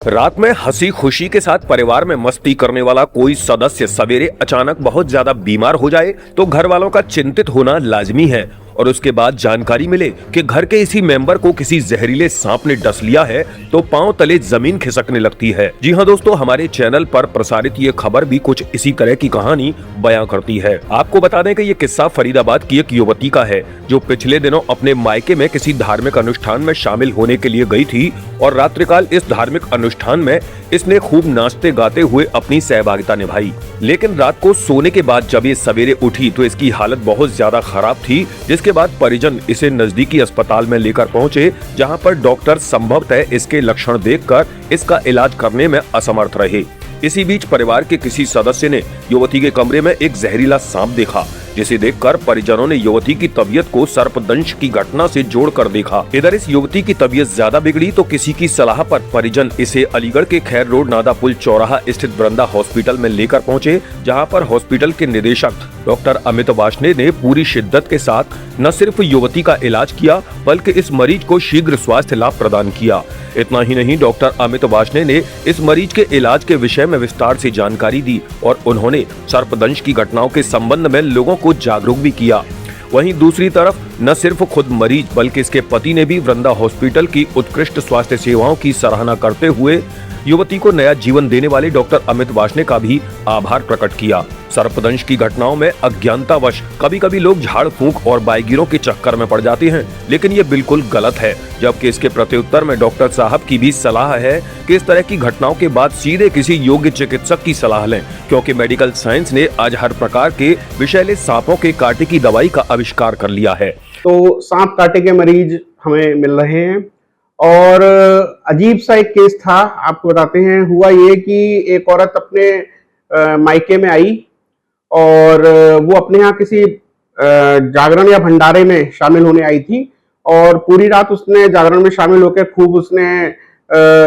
रात में हंसी खुशी के साथ परिवार में मस्ती करने वाला कोई सदस्य सवेरे अचानक बहुत ज्यादा बीमार हो जाए तो घर वालों का चिंतित होना लाजमी है। और उसके बाद जानकारी मिले कि घर के इसी मेंबर को किसी जहरीले सांप ने डस लिया है तो पांव तले जमीन खिसकने लगती है। जी हाँ दोस्तों, हमारे चैनल पर प्रसारित ये खबर भी कुछ इसी तरह की कहानी बयां करती है। आपको बता दें कि ये किस्सा फरीदाबाद की एक युवती का है जो पिछले दिनों अपने मायके में किसी धार्मिक अनुष्ठान में शामिल होने के लिए गई थी और रात्रिकाल इस धार्मिक अनुष्ठान में इसने खूब नाचते गाते हुए अपनी सहभागिता निभाई। लेकिन रात को सोने के बाद जब ये सवेरे उठी तो इसकी हालत बहुत ज्यादा खराब थी, जिसके बाद परिजन इसे नजदीकी अस्पताल में लेकर पहुंचे, जहां पर डॉक्टर संभवतः इसके लक्षण देखकर इसका इलाज करने में असमर्थ रहे। इसी बीच परिवार के किसी सदस्य ने युवती के कमरे में एक जहरीला सांप देखा, जिसे देखकर परिजनों ने युवती की तबीयत को सर्पदंश की घटना से जोड़कर देखा। इधर इस युवती की तबीयत ज्यादा बिगड़ी तो किसी की सलाह पर परिजन इसे अलीगढ़ के खैर रोड नादा पुल चौराहा स्थित वृंदा हॉस्पिटल में लेकर पहुंचे, जहां पर हॉस्पिटल के निदेशक डॉक्टर अमित वार्ष्णेय ने पूरी शिद्दत के साथ न सिर्फ युवती का इलाज किया बल्कि इस मरीज को शीघ्र स्वास्थ्य लाभ प्रदान किया। इतना ही नहीं, डॉक्टर अमित वार्ष्णेय ने इस मरीज के इलाज के विषय में विस्तार से जानकारी दी और उन्होंने सर्पदंश की घटनाओं के संबंध में लोगों को जागरूक भी किया। वहीं दूसरी तरफ न सिर्फ खुद मरीज बल्कि इसके पति ने भी वृंदा हॉस्पिटल की उत्कृष्ट स्वास्थ्य सेवाओं की सराहना करते हुए युवती को नया जीवन देने वाले डॉक्टर अमित वार्ष्णेय का भी आभार प्रकट किया। सर्पदंश की घटनाओं में अज्ञानतावश कभी कभी लोग झाड़ फूंक और बाईगिरों के चक्कर में पड़ जाते हैं, लेकिन ये बिल्कुल गलत है। जबकि इसके प्रत्युत्तर में डॉक्टर साहब की भी सलाह है कि इस तरह की घटनाओं के बाद सीधे किसी योग्य चिकित्सक की सलाह लें, क्योंकि मेडिकल साइंस ने आज हर प्रकार के विषैले सांपों के कांटे की दवाई का आविष्कार कर लिया है। तो सांप कांटे के मरीज हमें मिल रहे हैं और अजीब सा एक केस था, आपको बताते हैं। हुआ ये कि एक औरत अपने मायके में आई और वो अपने यहाँ किसी जागरण या भंडारे में शामिल होने आई थी और पूरी रात उसने जागरण में शामिल होकर खूब उसने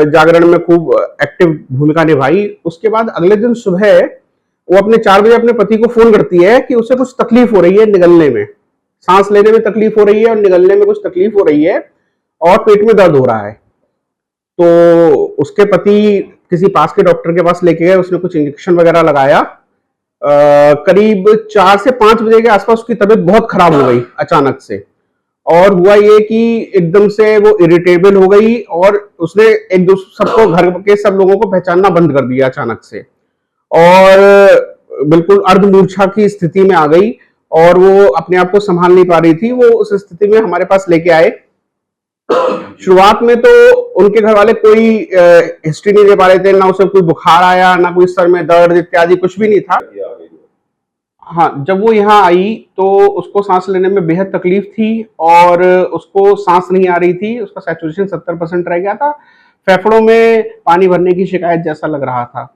जागरण में खूब एक्टिव भूमिका निभाई। उसके बाद अगले दिन सुबह वो अपने 4 बजे अपने पति को फोन करती है कि उसे कुछ तकलीफ हो रही है, निगलने में, सांस लेने में तकलीफ हो रही है और निगलने में कुछ तकलीफ हो रही है और पेट में दर्द हो रहा है। तो उसके पति किसी पास के डॉक्टर के पास लेके गए, उसने कुछ इंजेक्शन वगैरह लगाया। करीब 4 से 5 बजे के आसपास उसकी तबीयत बहुत खराब हो गई अचानक से, और हुआ ये कि एकदम से वो इरिटेबल हो गई और उसने एक दूसरे सबको, घर के सब लोगों को पहचानना बंद कर दिया अचानक से और बिल्कुल अर्धमूर्छा की स्थिति में आ गई और वो अपने आप को संभाल नहीं पा रही थी। वो उस स्थिति में हमारे पास लेके आए। शुरुआत में तो उनके घर वाले कोई हिस्ट्री नहीं दे पा रहे थे, ना उसे कोई बुखार आया, ना कोई सर में दर्द इत्यादि, कुछ भी नहीं था। हाँ, जब वो यहाँ आई तो उसको सांस लेने में बेहद तकलीफ थी और उसको सांस नहीं आ रही थी। उसका सैचुरेशन 70% रह गया था। फेफड़ों में पानी भरने की शिकायत जैसा लग रहा था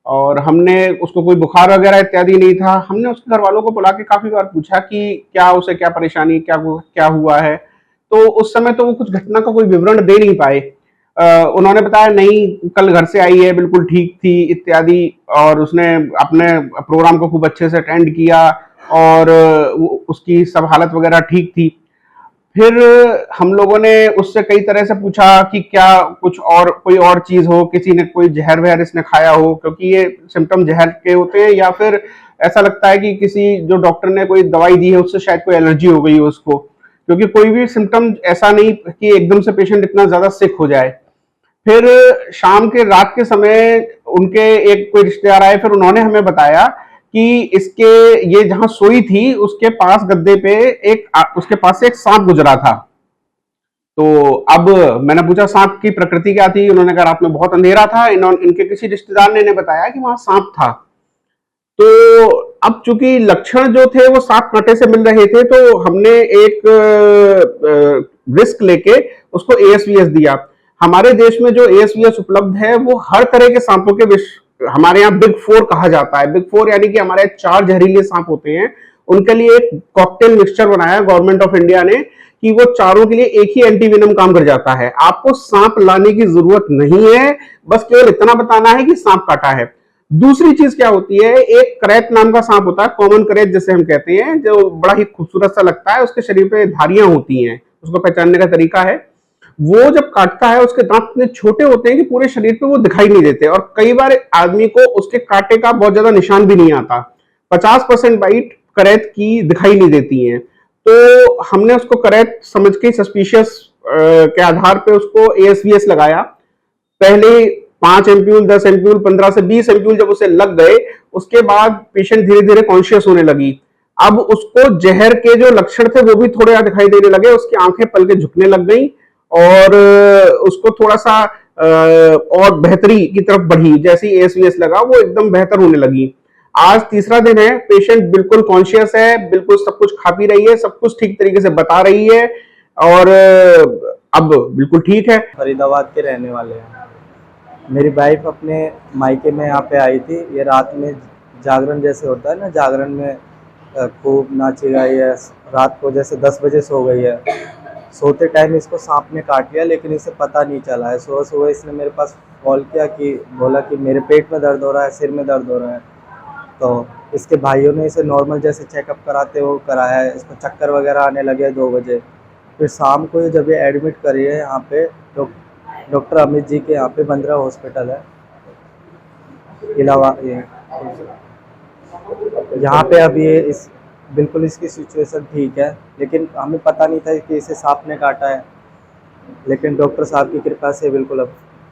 और हमने उसको, कोई बुखार वगैरह इत्यादि नहीं था। हमने उसके घर वालों को बुला के काफी बार पूछा कि क्या उसे, क्या परेशानी, क्या हुआ है। तो उस समय तो वो कुछ घटना का कोई विवरण दे नहीं पाए। उन्होंने बताया नहीं, कल घर से आई है, बिल्कुल ठीक थी इत्यादि, और उसने अपने प्रोग्राम को खूब अच्छे से अटेंड किया और उसकी सब हालत वगैरह ठीक थी। फिर हम लोगों ने उससे कई तरह से पूछा कि क्या कुछ और, कोई और चीज हो, किसी ने कोई जहर वहर इसने खाया हो, क्योंकि ये सिम्टम जहर के होते हैं, या फिर ऐसा लगता है कि किसी जो डॉक्टर ने कोई दवाई दी है उससे शायद कोई एलर्जी हो गई हो उसको, क्योंकि कोई भी सिम्टम ऐसा नहीं कि एकदम से पेशेंट इतना ज्यादा सिक हो जाए। फिर शाम के, रात के समय उनके एक कोई रिश्तेदार आए, फिर उन्होंने हमें बताया कि इसके, ये जहां सोई थी उसके पास गद्दे पे उसके पास से एक सांप गुजरा था। तो अब मैंने पूछा सांप की प्रकृति क्या थी। उन्होंने कहा रात में बहुत अंधेरा था, इनके किसी रिश्तेदार ने बताया कि वहां सांप था। तो अब चूंकि लक्षण जो थे वो सांप कांटे से मिल रहे थे, तो हमने एक रिस्क लेके उसको एएसवीएस दिया। हमारे देश में जो एएसवीएस उपलब्ध है वो हर तरह के सांपों के हमारे यहाँ बिग 4 कहा जाता है। बिग 4 यानी कि हमारे 4 जहरीले सांप होते हैं, उनके लिए एक कॉकटेल मिक्सचर बनाया गवर्नमेंट ऑफ इंडिया ने कि वो चारों के लिए एक ही एंटीवेनम काम कर जाता है। आपको सांप लाने की जरूरत नहीं है, बस केवल इतना बताना है कि सांप काटा है। दूसरी चीज क्या होती है, एक करैत नाम का सांप होता है, कॉमन करैत जैसे हम कहते हैं, जो बड़ा ही खूबसूरत सा लगता है। उसके शरीर पे धारियां होती हैं, उसको पहचानने का तरीका है। वो जब काटता है उसके दांत इतने छोटे होते हैं कि पूरे शरीर पे वो दिखाई नहीं देते, और कई बार आदमी को उसके कांटे का बहुत ज्यादा निशान भी नहीं आता। 50% बाइट करैत की दिखाई नहीं देती है। तो हमने उसको करैत समझ के सस्पिशियस के आधार पे उसको ASVS लगाया। पहले 5 एम्प्यूल, 10 एम्प्यूल, 15 से 20 एम्प्यूल जब उसे लग गए, उसके बाद पेशेंट धीरे धीरे कॉन्शियस होने लगी। अब उसको जहर के जो लक्षण थे वो भी थोड़े दिखाई देने लगे, उसकी आंखें पलके झुकने लग गई, और उसको थोड़ा सा और बेहतरी की तरफ बढ़ी। जैसे ही ASVS लगा वो एकदम बेहतर होने लगी। आज तीसरा दिन है, पेशेंट बिल्कुल कॉन्शियस है, बिल्कुल सब कुछ खा पी रही है, सब कुछ ठीक तरीके से बता रही है, और अब बिल्कुल ठीक है। फरीदाबाद के रहने वाले हैं। मेरी वाइफ अपने मायके में यहाँ पे आई थी। ये रात में जागरण जैसे होता है ना, जागरण में खूब नाची गाई है। रात को जैसे 10 बजे सो गई है। सोते टाइम इसको सांप ने काट लिया, लेकिन इसे पता नहीं चला है। सुबह सुबह इसने मेरे पास कॉल किया कि बोला कि मेरे पेट में दर्द हो रहा है, सिर में दर्द हो रहा है। तो इसके भाइयों ने इसे नॉर्मल जैसे चेकअप कराते वो कराया है। इसको चक्कर वगैरह आने लगे 2 बजे। फिर शाम को ये जब ये एडमिट करी है यहाँ पे, तो डॉक्टर अमित जी के यहाँ पे बंद्रा हॉस्पिटल है इलाहाबाद, यहाँ पे अब ये इस बिल्कुल इसकी सिचुएशन ठीक है। लेकिन हमें पता नहीं था कि इसे सांप ने काटा है, लेकिन डॉक्टर साहब की कृपा से बिल्कुल अब